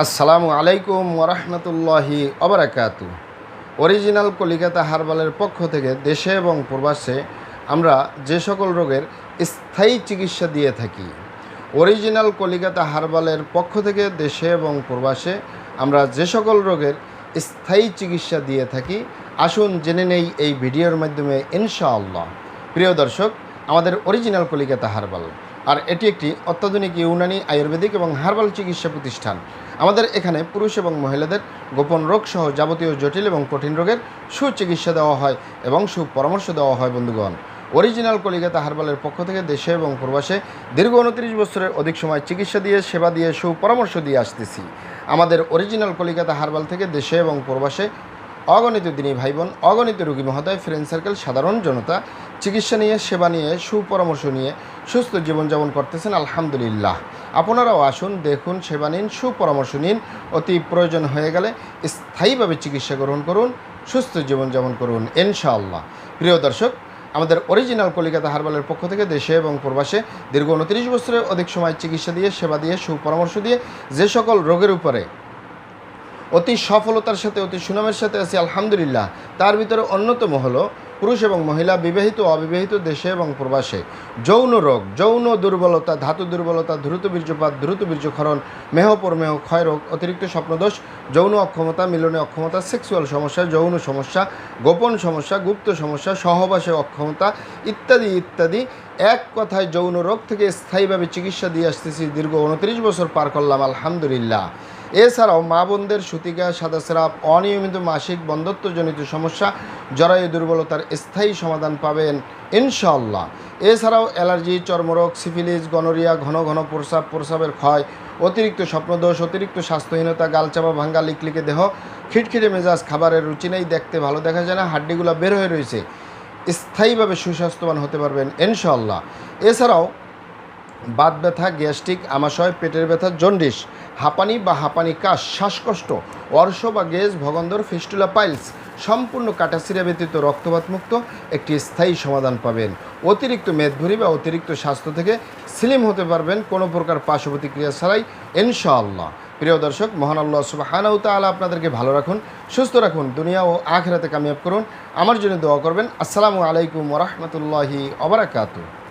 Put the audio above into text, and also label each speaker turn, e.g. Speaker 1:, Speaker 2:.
Speaker 1: আসসালামু আলাইকুম ওরহমতুল্লাহি ওবারাকাতু। অরিজিনাল কলিকাতা হার্বালের পক্ষ থেকে দেশে এবং প্রবাসে আমরা যে সকল রোগের স্থায়ী চিকিৎসা দিয়ে থাকি, অরিজিনাল কলিকাতা হার্বালের পক্ষ থেকে দেশে এবং প্রবাসে আমরা যে সকল রোগের স্থায়ী চিকিৎসা দিয়ে থাকি, আসুন জেনে নেই এই ভিডিওর মাধ্যমে ইনশাআল্লাহ। প্রিয় দর্শক, আমাদের অরিজিনাল কলিকাতা হার্বাল আর এটি একটি অত্যাধুনিক ইউনানি আয়ুর্বেদিক এবং হার্বাল চিকিৎসা প্রতিষ্ঠান। আমাদের এখানে পুরুষ এবং মহিলাদের গোপন রোগ সহ যাবতীয় জটিল এবং কঠিন রোগের সুচিকিৎসা দেওয়া হয় এবং সুপরামর্শ দেওয়া হয়। বন্ধুগণ, অরিজিনাল কলিকাতা হার্বালের পক্ষ থেকে দেশে এবং প্রবাসে দীর্ঘ 29 বছরের অধিক সময় চিকিৎসা দিয়ে, সেবা দিয়ে, সুপরামর্শ দিয়ে আসতেছি। আমাদের অরিজিনাল কলিকাতা হার্বাল থেকে দেশে এবং প্রবাসে অগণিত দিনী ভাই বোন, অগণিত রোগী মহোদয়, ফ্রেন্ড সার্কেল, সাধারণ জনতা চিকিৎসা নিয়ে, সেবা নিয়ে, সুপরামর্শ নিয়ে সুস্থ জীবনযাপন করতেছেন। আলহামদুলিল্লাহ। আপনারাও আসুন, দেখুন, সেবা নিন, সুপরামর্শ নিন। অতি প্রয়োজন হয়ে গেলে স্থায়ীভাবে চিকিৎসা গ্রহণ করুন, সুস্থ জীবনযাপন করুন ইনশাআল্লাহ। প্রিয় দর্শক, আমাদের অরিজিনাল কলিকাতা হার্বালের পক্ষ থেকে দেশে এবং প্রবাসে দীর্ঘ 29 বছরের অধিক সময় চিকিৎসা দিয়ে, সেবা দিয়ে, সুপরামর্শ দিয়ে যে সকল রোগের উপরে অতি সফলতার সাথে, অতি সুনামের সাথে আছি আলহামদুলিল্লাহ, তার ভিতরে অন্যতম হলো পুরুষ এবং মহিলা, বিবাহিত অবিবাহিত, দেশে এবং প্রবাসে যৌন রোগ, যৌন দুর্বলতা, ধাতু দুর্বলতা, দ্রুত বীর্যপাত, দ্রুত বীর্যক্ষরণ, মেহপরমেহ ক্ষয় রোগ, অতিরিক্ত স্বপ্নদোষ, যৌন অক্ষমতা, মিলনে অক্ষমতা, সেক্সুয়াল সমস্যা, যৌন সমস্যা, গোপন সমস্যা, গুপ্ত সমস্যা, সহবাসে অক্ষমতা ইত্যাদি ইত্যাদি। এক কথায় যৌন রোগ থেকে স্থায়ীভাবে চিকিৎসা দিয়ে আসতেছি। দীর্ঘ 29 বছর পার করলাম আলহামদুলিল্লাহ। এছাড়াও মা বোনদের সূতিকা, সাদা স্রাব, অনিয়মিত মাসিক, বন্ধ্যত্বজনিত সমস্যা, জরায়ু দুর্বলতার স্থায়ী সমাধান পাবেন ইনশাআল্লাহ। এছাড়াও অ্যালার্জি, চর্মরোগ, সিফিলিস, গনোরিয়া, ঘন ঘন প্রস্রাব, প্রস্রাবের ক্ষয়, অতিরিক্ত স্বপ্নদোষ, অতিরিক্ত স্বাস্থ্যহীনতা, গালচাপা, ভাঙ্গা, লিকলিকে দেহ, খিটখিটে মেজাজ, খাবারের রুচি নেই, দেখতে ভালো দেখা যায় না, হাড্ডিগুলো বের হয়ে রয়েছে, স্থায়ীভাবে সুস্বাস্থ্যবান হতে পারবেন ইনশাআল্লাহ। এছাড়াও বাত ব্যথা, গ্যাস্ট্রিক, আমাশয়, পেটের ব্যথা, জন্ডিস, হাঁপানি বা হাঁপানি কাশ, শ্বাসকষ্ট, অর্শ বা গেজ, ভগন্দর, ফিস্টুলা, পাইলস, সম্পূর্ণ কাটাছিরা ব্যতীত রক্তপাত মুক্ত একটি স্থায়ী সমাধান পাবেন। অতিরিক্ত মেদভুরি বা অতিরিক্ত স্বাস্থ্য থেকে স্লিম হতে পারবেন কোনো প্রকার পার্শ্ব প্রতিক্রিয়া ছাড়াই ইনশাআল্লাহ। প্রিয় দর্শক, মহান আল্লাহ সুবহানাহু ওয়া তাআলা আপনাদেরকে ভালো রাখুন, সুস্থ রাখুন, দুনিয়া ও আখিরাতে কামিয়াব করুন। আমার জন্য দোয়া করবেন। আসসালামু আলাইকুম ওয়া রাহমাতুল্লাহি ওয়া বারাকাতুহু।